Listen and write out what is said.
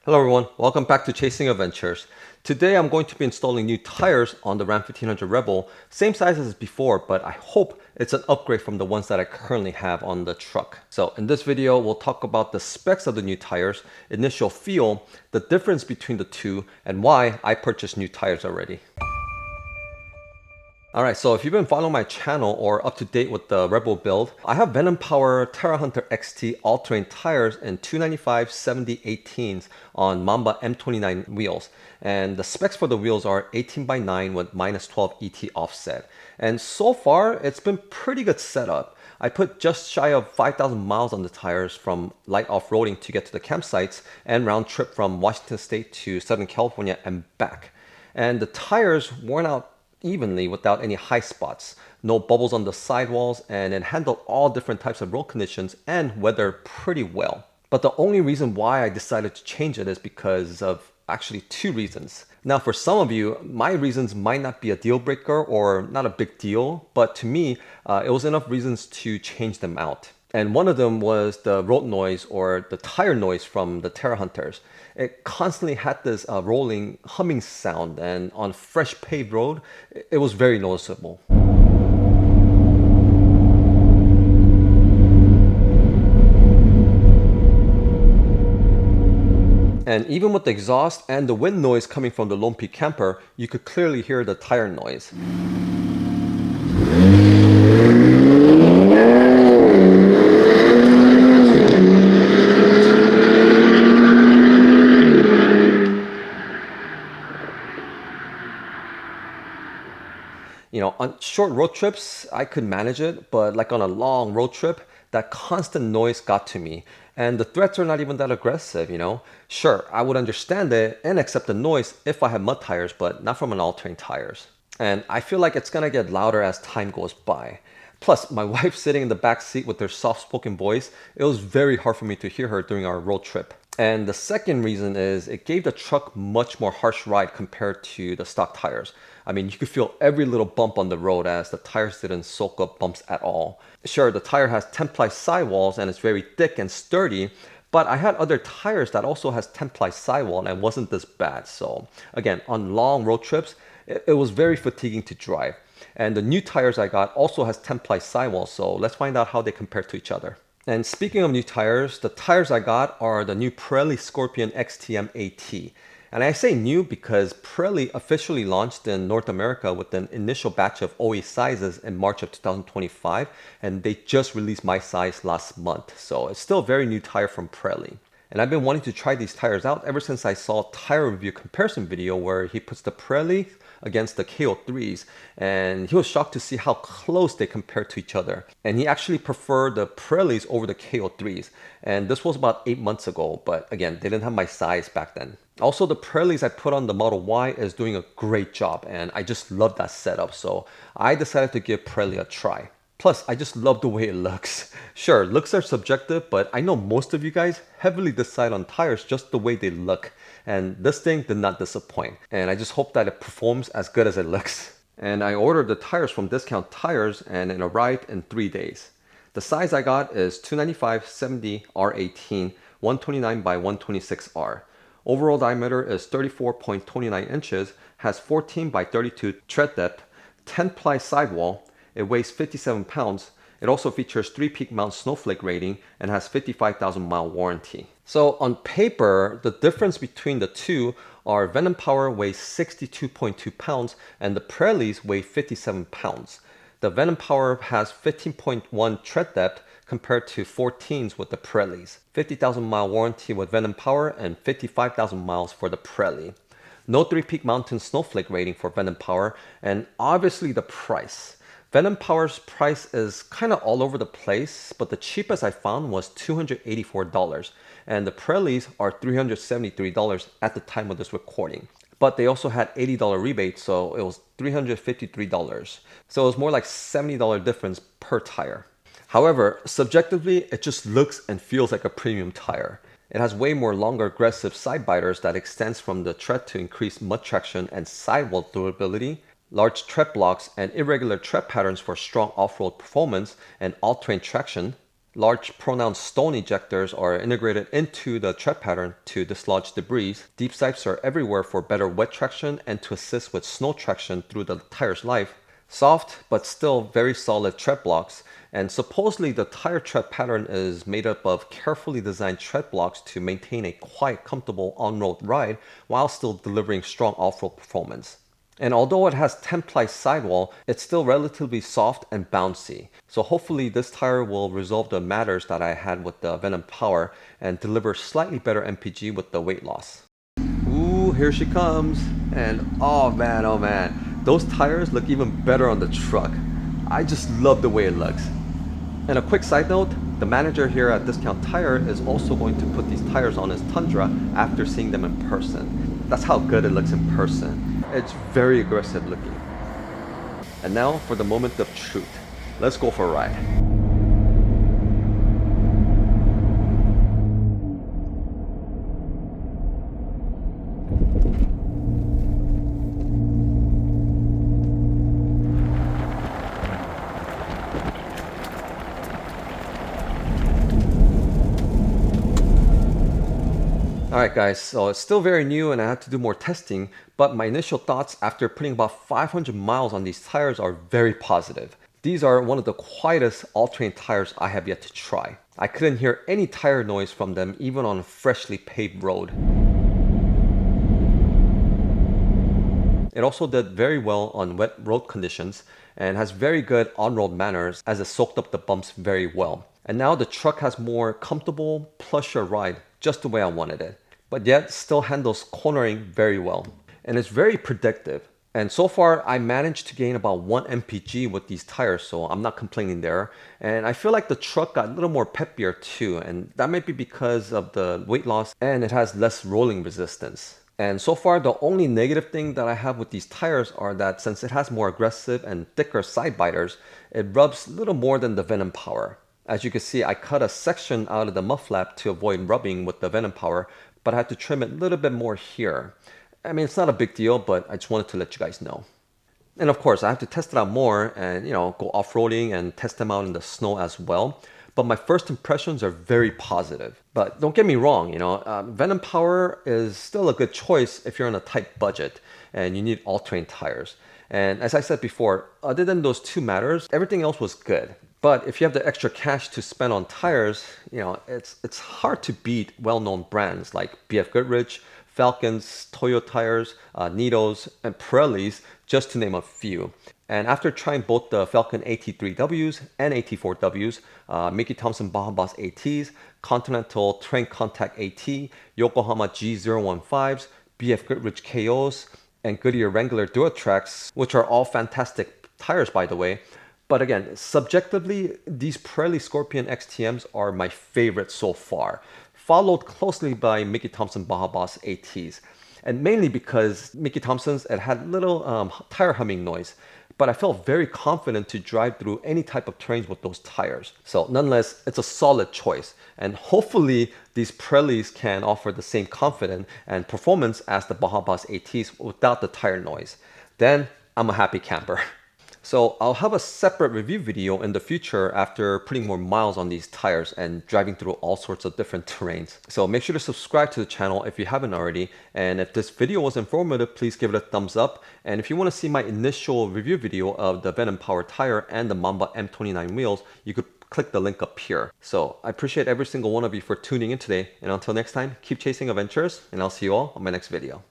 Hello everyone, welcome back to Chasing Adventures. Today I'm going to be installing new tires on the Ram 1500 Rebel, same size as before, but I hope it's an upgrade from the ones that I currently have on the truck. So in this video, we'll talk about the specs of the new tires, initial feel, the difference between the two, and why I purchased new tires already. Alright, so if you've been following my channel or up to date with the Rebel build, I have Venom Power Terra Hunter XT all-terrain tires in 295/70/18s on Mamba M29 wheels. And the specs for the wheels are 18/9 with -12 ET offset. And so far, it's been pretty good setup. I put just shy of 5,000 miles on the tires from light off-roading to get to the campsites and round trip from Washington State to Southern California and back. And the tires worn out evenly without any high spots, no bubbles on the sidewalls, and it handled all different types of road conditions and weather pretty well. But the only reason why I decided to change it is because of actually two reasons. Now for some of you, my reasons might not be a deal breaker or not a big deal, but to me, it was enough reasons to change them out. And one of them was the road noise or the tire noise from the Terra Hunters. It constantly had this rolling, humming sound, and on fresh paved road, it was very noticeable. And even with the exhaust and the wind noise coming from the Lone Peak camper, you could clearly hear the tire noise. You know, on short road trips, I could manage it, but like on a long road trip, that constant noise got to me. And the threats are not even that aggressive, you know? Sure, I would understand it and accept the noise if I had mud tires, but not from an all-terrain tires. And I feel like it's gonna get louder as time goes by. Plus, my wife sitting in the back seat with her soft-spoken voice, it was very hard for me to hear her during our road trip. And the second reason is it gave the truck much more harsh ride compared to the stock tires. I mean, you could feel every little bump on the road as the tires didn't soak up bumps at all. Sure, the tire has 10-ply sidewalls and it's very thick and sturdy, but I had other tires that also has 10-ply sidewall and it wasn't this bad. So again, on long road trips, it was very fatiguing to drive. And the new tires I got also has 10-ply sidewall, so let's find out how they compare to each other. And speaking of new tires, the tires I got are the new Pirelli Scorpion XTM AT. And I say new because Pirelli officially launched in North America with an initial batch of OE sizes in March of 2025, and they just released my size last month. So it's still a very new tire from Pirelli. And I've been wanting to try these tires out ever since I saw a tire review comparison video where he puts the Pirelli against the KO3s, and he was shocked to see how close they compared to each other. And he actually preferred the Pirellis over the KO3s. And this was about 8 months ago, but again, they didn't have my size back then. Also, the Pirellis I put on the Model Y is doing a great job, and I just love that setup, so I decided to give Pirelli a try. Plus, I just love the way it looks. Sure, looks are subjective, but I know most of you guys heavily decide on tires just the way they look. And this thing did not disappoint. And I just hope that it performs as good as it looks. And I ordered the tires from Discount Tires and it arrived in 3 days. The size I got is 295/70/R18, 129/126R. Overall diameter is 34.29 inches, has 14/32 tread depth, 10-ply sidewall. It weighs 57 pounds. It also features 3-peak mount snowflake rating and has 55,000 mile warranty. So on paper, the difference between the two are Venom Power weighs 62.2 pounds and the Pirellis weigh 57 pounds. The Venom Power has 15.1 tread depth compared to 14s with the Pirellis. 50,000 mile warranty with Venom Power and 55,000 miles for the Pirelli. No 3-peak mountain snowflake rating for Venom Power, and obviously the price. Venom Power's price is kind of all over the place, but the cheapest I found was $284, and the Pirellis are $373 at the time of this recording. But they also had $80 rebate, so it was $353. So it was more like $70 difference per tire. However, subjectively, it just looks and feels like a premium tire. It has way more longer aggressive side biters that extends from the tread to increase mud traction and sidewall durability, large tread blocks and irregular tread patterns for strong off-road performance and all-terrain traction, Large pronounced stone ejectors are integrated into the tread pattern to dislodge debris. Deep sipes are everywhere for better wet traction and to assist with snow traction through the tire's life. Soft but still very solid tread blocks, and supposedly the tire tread pattern is made up of carefully designed tread blocks to maintain a quiet, comfortable on-road ride while still delivering strong off-road performance. And although it has 10-ply sidewall, it's still relatively soft and bouncy. So hopefully this tire will resolve the matters that I had with the Venom Power and deliver slightly better MPG with the weight loss. Ooh, here she comes. And oh man, those tires look even better on the truck. I just love the way it looks. And a quick side note, the manager here at Discount Tire is also going to put these tires on his Tundra after seeing them in person. That's how good it looks in person. It's very aggressive looking. And now for the moment of truth. Let's go for a ride. Alright guys, so it's still very new and I have to do more testing, but my initial thoughts after putting about 500 miles on these tires are very positive. These are one of the quietest all-terrain tires I have yet to try. I couldn't hear any tire noise from them even on a freshly paved road. It also did very well on wet road conditions and has very good on-road manners as it soaked up the bumps very well. And now the truck has more comfortable, plusher ride, just the way I wanted it. But yet still handles cornering very well. And it's very predictive. And so far I managed to gain about 1 mpg with these tires, so I'm not complaining there. And I feel like the truck got a little more peppier too, and that might be because of the weight loss and it has less rolling resistance. And so far the only negative thing that I have with these tires are that since it has more aggressive and thicker side biters, it rubs a little more than the Venom Power. As you can see, I cut a section out of the mud flap to avoid rubbing with the Venom Power, but I had to trim it a little bit more here. I mean, it's not a big deal, but I just wanted to let you guys know. And of course, I have to test it out more and, go off-roading and test them out in the snow as well. But my first impressions are very positive. But don't get me wrong, Venom Power is still a good choice if you're on a tight budget and you need all-terrain tires. And as I said before, other than those two matters, everything else was good. But if you have the extra cash to spend on tires, it's hard to beat well-known brands like BF Goodrich, Falcons, Toyo Tires, Nitos, and Pirellis, just to name a few. And after trying both the Falcon AT3Ws and AT4Ws, Mickey Thompson Baja Boss ATs, Continental Terrain Contact AT, Yokohama G015s, BF Goodrich KOs, and Goodyear Wrangler Duratrax, which are all fantastic tires by the way. But again, subjectively, these Pirelli Scorpion XTMs are my favorite so far, followed closely by Mickey Thompson Baja Boss ATs. And mainly because Mickey Thompson's, it had little tire humming noise, but I felt very confident to drive through any type of terrains with those tires. So nonetheless, it's a solid choice. And hopefully these Pirellis can offer the same confidence and performance as the Baja Boss ATs without the tire noise. Then I'm a happy camper. So I'll have a separate review video in the future after putting more miles on these tires and driving through all sorts of different terrains. So make sure to subscribe to the channel if you haven't already. And if this video was informative, please give it a thumbs up. And if you want to see my initial review video of the Venom Power tire and the Mamba M29 wheels, you could click the link up here. So I appreciate every single one of you for tuning in today. And until next time, keep chasing adventures and I'll see you all on my next video.